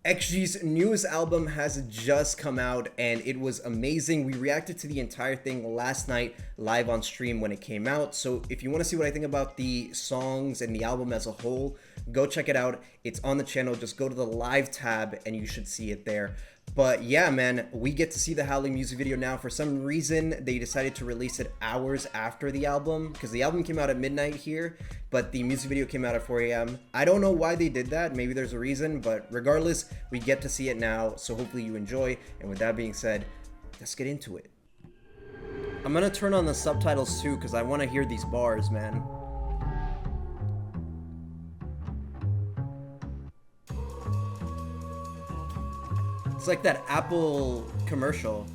XG's newest album has just come out and it was amazing. We reacted to the entire thing last night live on stream when it came out. So if you want to see what I think about the songs and the album as a whole, go check it out. It's on the channel. Just go to the live tab and you should see it there. But yeah, man, we get to see the Howling music video now. For some reason, they decided to release it hours after the album because the album came out at midnight here, but the music video came out at 4 a.m. I don't know why they did that. Maybe there's a reason, but regardless, we get to see it now. So hopefully you enjoy. And with that being said, let's get into it. I'm gonna turn on the subtitles too because I want to hear these bars, man. It's like that Apple commercial.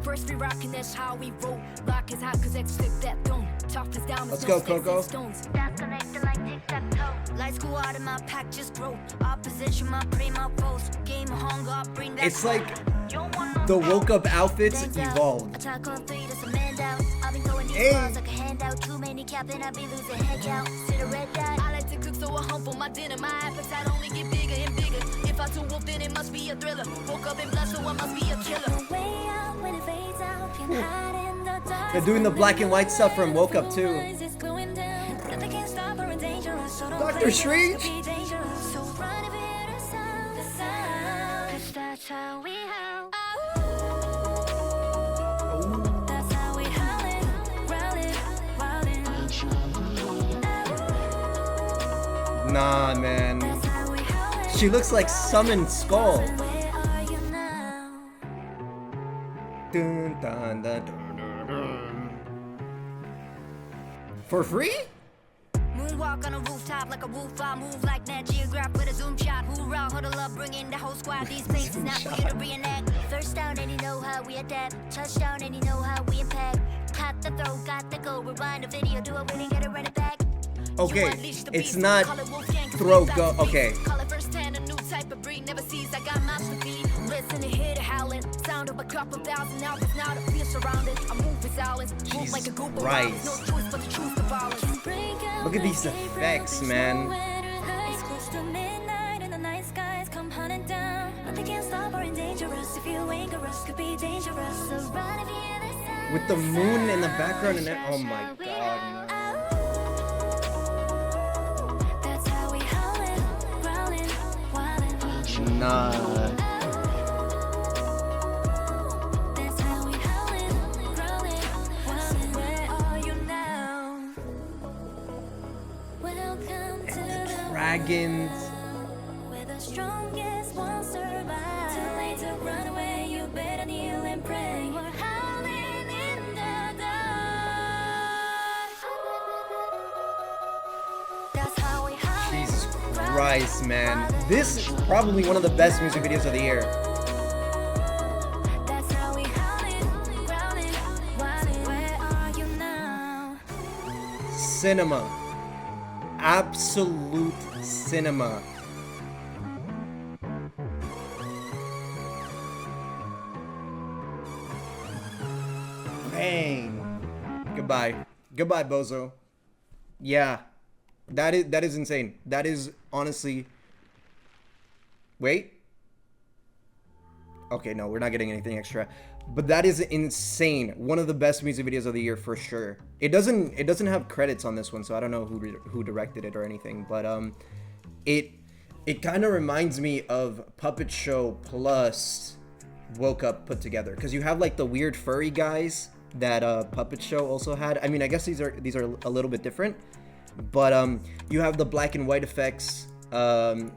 First we rockin', that's how we roll. Rock is hot cause it's stick that dome. Top is down, let's go, Coco. That's connected like tic-tac-toe. Lights go out and my pack just grow. Opposition, my primo foes. Game hung up, bring that. It's like the woke up outfits evolved. Hey. Like a handout, too many capping, I be losing head count. Sit a red dot. I like to cook, so I hump on my dinner. My appetite only get bigger and bigger. If I too wolf, then it must be a thriller. Woke up and blessed, so I must be a killer. They're doing the black and white stuff from Woke Up too. Dr. Strange. Nah, man. She looks like Summoned Skull. Dun, dun, dun, dun, dun. For free? Moonwalk on a rooftop like a roof. I move like that geograph with a zoom shot. Hoorah, huddle up, bring in the whole squad. These places not for you to reenact. First down and you know how we adapt. Touchdown and you know how we impact. Cut the throw, got the goal. Rewind the video, do it when you get it, run it back. Okay, it's not throw go. Okay. Call it first hand, a new type of breed. Never sees, I got mouths to feed. Listen to hear the howling. Sound of a couple thousand out. It's now the fear surrounded. I move with silence. Move like a group of rivals. No choice but to choose the violence. Look at these effects, man. It's close to midnight and the night skies come hunting down. Nothing can stop or dangerous. If you anger us, could be dangerous. So run if you hear the sound. With the moon in the background and oh my god. Nah. That's how we howlin', growlin', wildin'. Where are you now? Welcome to the Dragons. where the strongest won't survive. Too late to run away, you better kneel and pray. We're howling in the dark. That's how we howlin'. Jesus Christ, man. This is probably one of the best music videos of the year. That's how we howlin', growlin', wildin'. Where are you now? Cinema. Absolute cinema. Bang. Goodbye. Goodbye, Bozo. Yeah. That is insane. That is honestly. Wait. Okay, no, we're not getting anything extra. But that is insane. One of the best music videos of the year for sure. It doesn't have credits on this one, so I don't know who directed it or anything. But it kind of reminds me of Puppet Show plus Woke Up put together, because you have like the weird furry guys that Puppet Show also had. I mean, I guess these are a little bit different, but you have the black and white effects from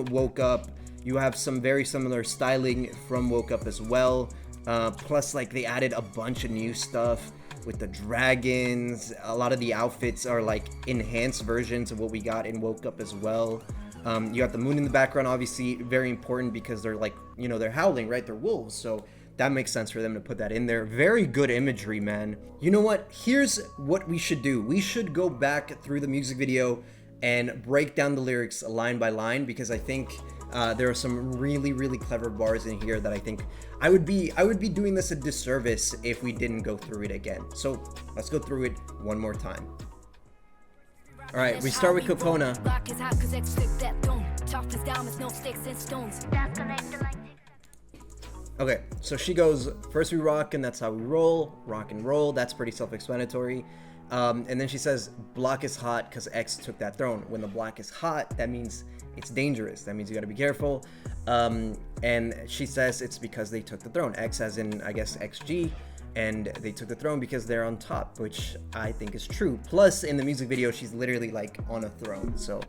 Woke Up. You have some very similar styling from Woke Up as well. Plus, like, they added a bunch of new stuff with the dragons. A lot of the outfits are like enhanced versions of what we got in Woke Up as well. You got the moon in the background, obviously very important because they're like, you know, they're howling, right? They're wolves, so that makes sense for them to put that in there. Very good imagery, man. You know what? Here's what we should do. We should go back through the music video and break down the lyrics line by line, because I think there are some really clever bars in here that I think I would be doing this a disservice if we didn't go through it again. So let's go through it one more time. All right, we start with Kokona. Rock is hot 'cause X took that throne. Tough as diamonds, no sticks and stones. That's connected like Okay, so she goes, first we rock and that's how we roll, rock and roll, that's pretty self-explanatory. And then she says, block is hot because X took that throne. When the block is hot, that means it's dangerous. That means you gotta be careful. And she says it's because they took the throne. X as in, I guess, XG. And they took the throne because they're on top, which I think is true. Plus, in the music video, she's literally like on a throne. So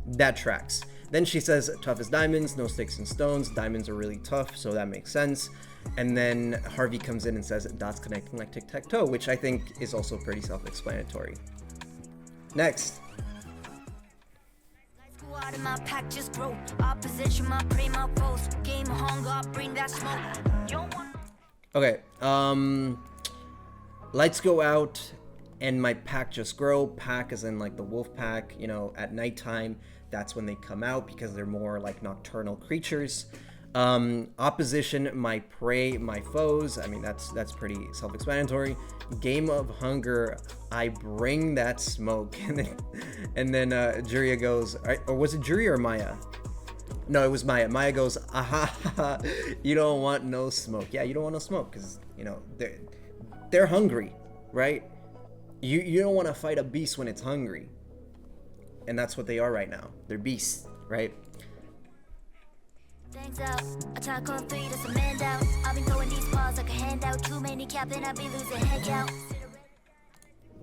that tracks. Then she says, tough as diamonds, no sticks and stones. Diamonds are really tough, so that makes sense. And then Harvey comes in and says, dots connecting like tic-tac-toe, which I think is also pretty self-explanatory. Next. Squad in my pack just grow. Opposition, my prey, my foes. Game of hunger, bring that smoke. You don't want Okay, lights go out and my pack just grow. Pack as in like the wolf pack, you know, at nighttime, that's when they come out because they're more like nocturnal creatures. Opposition, my prey, my foes. I mean, that's pretty self-explanatory. Game of hunger, I bring that smoke. And then Juria goes, or was it Juria or Maya? No, it was Maya. Maya goes, aha, you don't want no smoke. Yeah, you don't want no smoke because, you know, they're hungry, right? You don't want to fight a beast when it's hungry. And that's what they are right now. They're beasts, right? things out. Attack on 3, that's a man down. I've been throwing these balls like a handout. Too many capping, I be losing head count.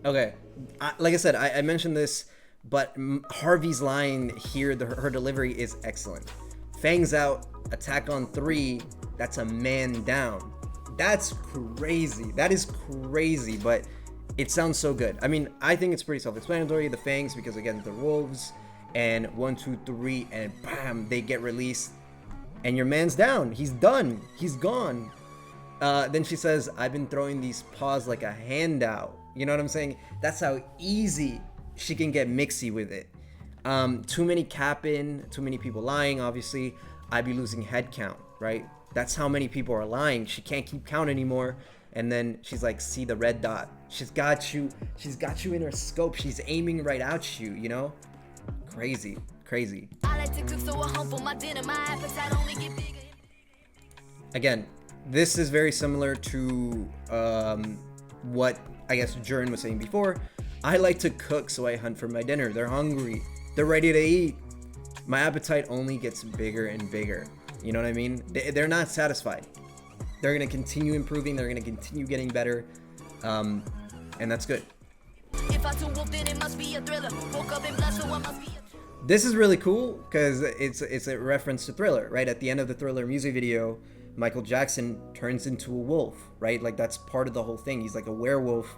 Okay, like I said, I mentioned this, but Harvey's line here, her delivery is excellent. Fangs out, attack on 3, that's a man down. That's crazy. That is crazy, but it sounds so good. I mean, I think it's pretty self-explanatory. The fangs, because again, the wolves, and 1, 2, 3, and bam, they get released, and your man's down. He's done. He's gone. Then she says, I've been throwing these paws like a handout. You know what I'm saying? That's how easy she can get mixy with it. Too many capping, too many people lying, obviously. I'd be losing head count, right? That's how many people are lying. She can't keep count anymore. And then she's like, see the red dot. She's got you in her scope. She's aiming right at you, you know? Crazy, crazy. I like to cook so I humble my dinner. My appetite only get bigger. Again, this is very similar to what I guess Jurin was saying before. I like to cook so I hunt for my dinner. They're hungry. They're ready to eat. My appetite only gets bigger and bigger. You know what I mean? They're not satisfied. They're going to continue improving. They're going to continue getting better. And that's good. If I too wolf, then it must be a thriller. Woke up in blood, so I must be This is really cool because it's a reference to Thriller, right? At the end of the Thriller music video, Michael Jackson turns into a wolf, right? Like that's part of the whole thing. He's like a werewolf.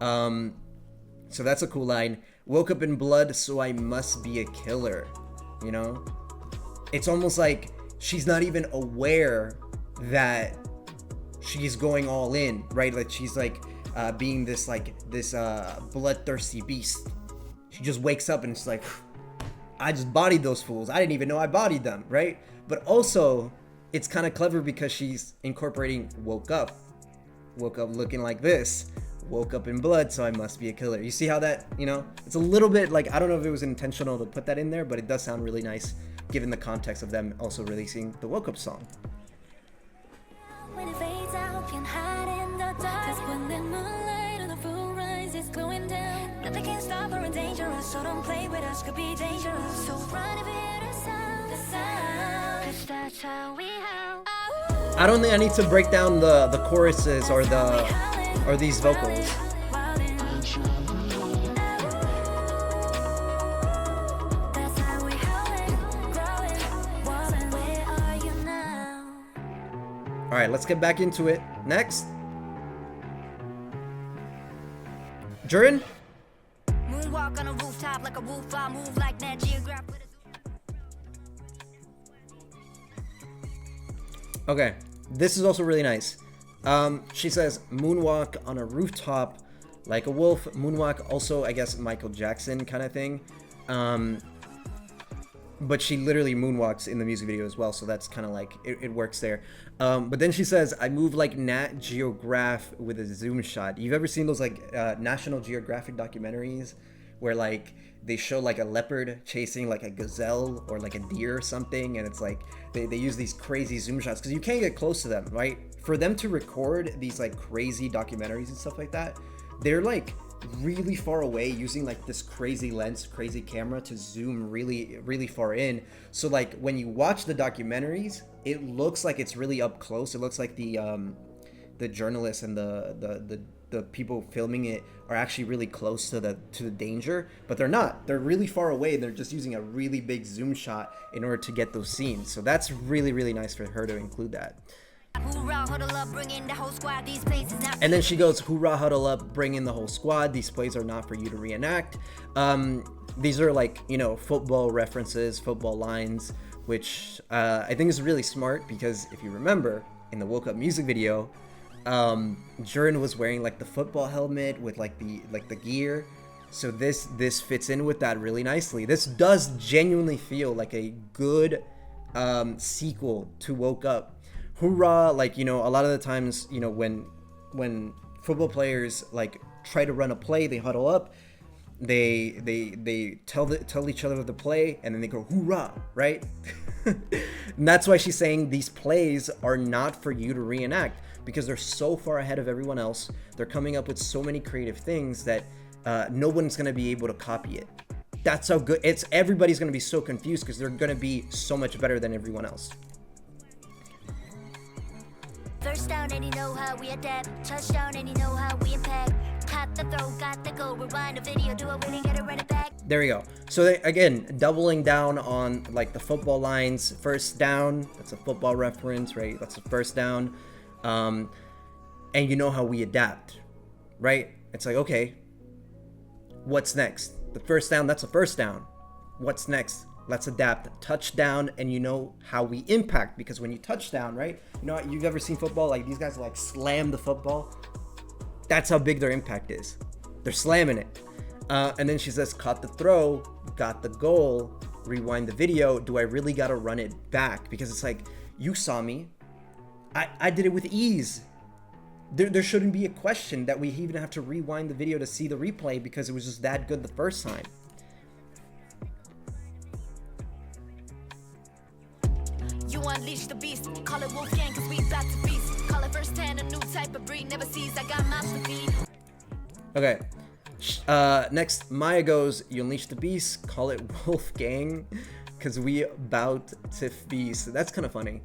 So that's a cool line. Woke up in blood, so I must be a killer. You know? It's almost like she's not even aware that she's going all in, right? Like she's like being this bloodthirsty beast. She just wakes up and it's like, I just bodied those fools. I didn't even know I bodied them, right? But also, it's kind of clever because she's incorporating woke up looking like this, woke up in blood, so I must be a killer. You see how that, you know, it's a little bit like, I don't know if it was intentional to put that in there, but it does sound really nice given the context of them also releasing the woke up song. when it fades out, can hide in the dark. 'Cause when the moonlight on the full rise is glowing down, nothing can stop her and dangerous. So don't play with us, could be dangerous. So run if you hear the sound, 'cause that's how we howl. I don't think I need to break down the choruses or these vocals. That's how we howling, growling, walling. Where are you now? All right, let's get back into it. Next. Jurin? Moonwalk on a rooftop like a roof. I move like Nat Geographic. Okay, this is also really nice. She says, moonwalk on a rooftop like a wolf. Moonwalk, also, I guess, Michael Jackson kind of thing. But she literally moonwalks in the music video as well, so that's kind of like, it works there. But then she says, I move like Nat Geograph with a zoom shot. You've ever seen those like National Geographic documentaries where like they show like a leopard chasing like a gazelle or like a deer or something, and it's like they use these crazy zoom shots because you can't get close to them, right? For them to record these like crazy documentaries and stuff like that, they're like really far away using like this crazy lens, crazy camera to zoom really far in. So like when you watch the documentaries, it looks like it's really up close. It looks like the journalists and the people filming it are actually really close to the danger, but they're not. They're really far away. They're just using a really big zoom shot in order to get those scenes. So that's really nice for her to include that. And then she goes, "Hoorah, huddle up, bring in the whole squad. These plays are not for you to reenact." These are like, you know, football references, football lines, which I think is really smart because if you remember in the Woke Up music video, Jern was wearing like the football helmet with like the gear. So this fits in with that really nicely. This does genuinely feel like a good sequel to Woke Up. Hoorah, like, you know, a lot of the times, you know, when football players like try to run a play, they huddle up, they tell each other the play, and then they go hoorah, right? And that's why she's saying these plays are not for you to reenact because they're so far ahead of everyone else. They're coming up with so many creative things that no one's gonna be able to copy it. That's how good it's. Everybody's gonna be so confused because they're gonna be so much better than everyone else. First down and you know how we adapt. Touchdown and you know how we impact. Caught the throw, got the goal. Rewind the video, do it when you get it, run it back. There we go. So they, again, doubling down on like the football lines. First down, that's a football reference, right? That's a first down. And you know how we adapt, right? It's like, okay, what's next? The first down, that's a first down. What's next? Let's adapt. Touchdown, and you know how we impact, because when you touchdown, right? You know, you've ever seen football, like these guys like slam the football. That's how big their impact is. They're slamming it. And then she says, caught the throw, got the goal, rewind the video. Do I really got to run it back? Because it's like, you saw me. I did it with ease. There shouldn't be a question that we even have to rewind the video to see the replay because it was just that good the first time. You unleash the beast, call it Wolfgang cause we back to beast. Call it first hand, a new type of breed, never sees, I got mouths to feed. Okay, next Maya goes, you unleash the beast, call it Wolfgang cause we bout to feast. That's kind of funny.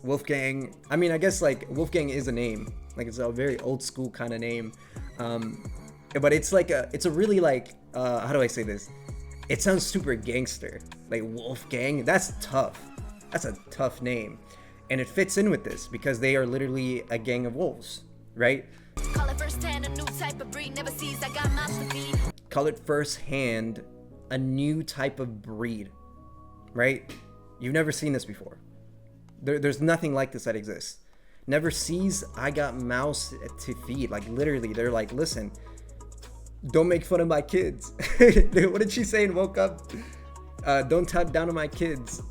Wolfgang, I mean, I guess like Wolfgang is a name, like it's a very old school kind of name. But it's like it's a really like, how do I say this? It sounds super gangster, like Wolfgang, that's tough. That's a tough name. And it fits in with this because they are literally a gang of wolves, right? Call it first hand, a new type of breed, never sees, I got mouths to feed. Call it first hand, a new type of breed, right? You've never seen this before. There's nothing like this that exists. Never sees, I got mouths to feed. Like literally, they're like, listen, don't make fun of my kids. What did she say in Woke Up? Don't talk down to my kids.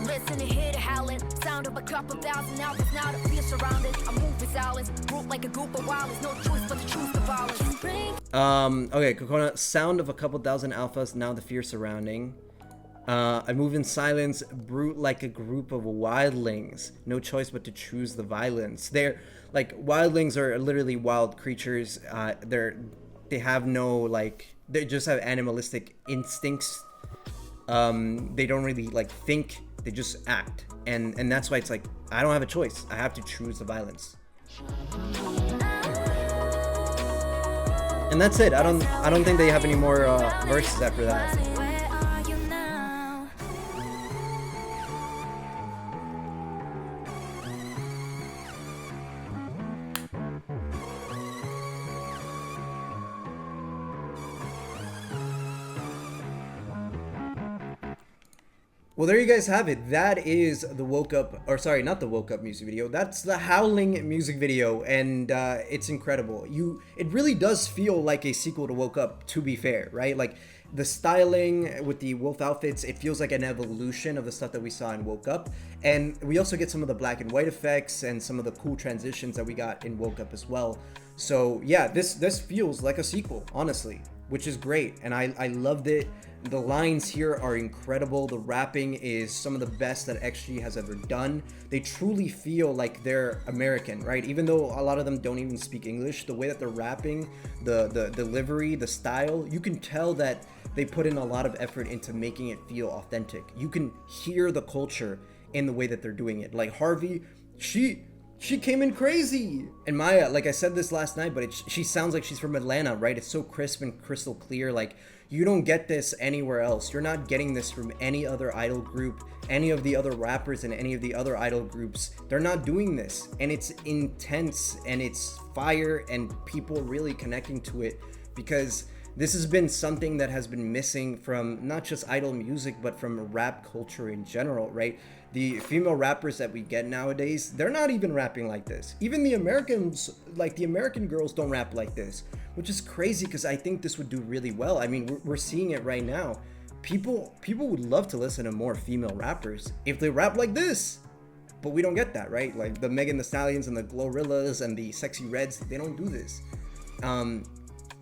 Listen and hear the howling, sound of a couple thousand alphas, now the fear surrounded. I move with silence, group like a group of wilds, no choice but to choose the violence. Okay, Kokona, sound of a couple thousand alphas, now the fear surrounding. I move in silence, brute like a group of wildlings, no choice but to choose the violence. They're like, wildlings are literally wild creatures. They have no like, they just have animalistic instincts. They don't really like think. They just act, and that's why it's like I don't have a choice. I have to choose the violence, and that's it. I don't think they have any more verses after that. Well, there you guys have it. That is the Woke Up, or sorry, not the Woke Up music video. That's the Howling music video, and it's incredible. It really does feel like a sequel to Woke Up, to be fair, right? Like, the styling with the wolf outfits, it feels like an evolution of the stuff that we saw in Woke Up. And we also get some of the black and white effects and some of the cool transitions that we got in Woke Up as well. So yeah, this feels like a sequel, honestly, which is great. And I loved it. The lines here are incredible. The rapping is some of the best that XG has ever done. They truly feel like they're American, right? Even though a lot of them don't even speak English, the way that they're rapping, the delivery, the style, you can tell that they put in a lot of effort into making it feel authentic. You can hear the culture in the way that they're doing it. Like Harvey, she came in crazy. And Maya, like I said this last night, but she sounds like she's from Atlanta, right? It's so crisp and crystal clear. Like, you don't get this anywhere else. You're not getting this from any other idol group, any of the other rappers in any of the other idol groups. They're not doing this. And it's intense and it's fire and people really connecting to it, because this has been something that has been missing from not just idol music, but from rap culture in general, right? The female rappers that we get nowadays, they're not even rapping like this. Even the Americans, like the American girls, don't rap like this, which is crazy because I think this would do really well. I mean, we're seeing it right now. People would love to listen to more female rappers if they rap like this, but we don't get that, right? Like the Megan Thee Stallions and the Glorillaz and the Sexy Reds, they don't do this. And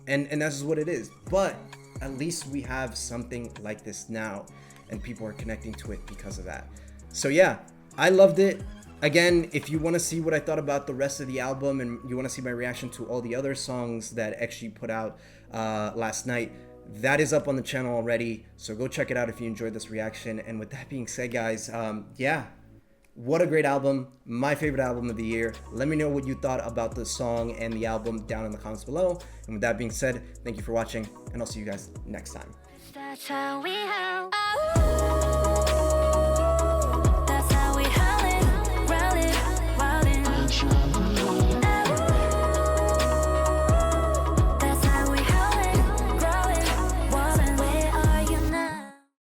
that's just what it is. But at least we have something like this now, and people are connecting to it because of that. So yeah, I loved it. Again, if you want to see what I thought about the rest of the album and you want to see my reaction to all the other songs that XG put out last night, that is up on the channel already. So go check it out if you enjoyed this reaction. And with that being said, guys, yeah, what a great album. My favorite album of the year. Let me know what you thought about the song and the album down in the comments below. And with that being said, thank you for watching, and I'll see you guys next time. That's how we help.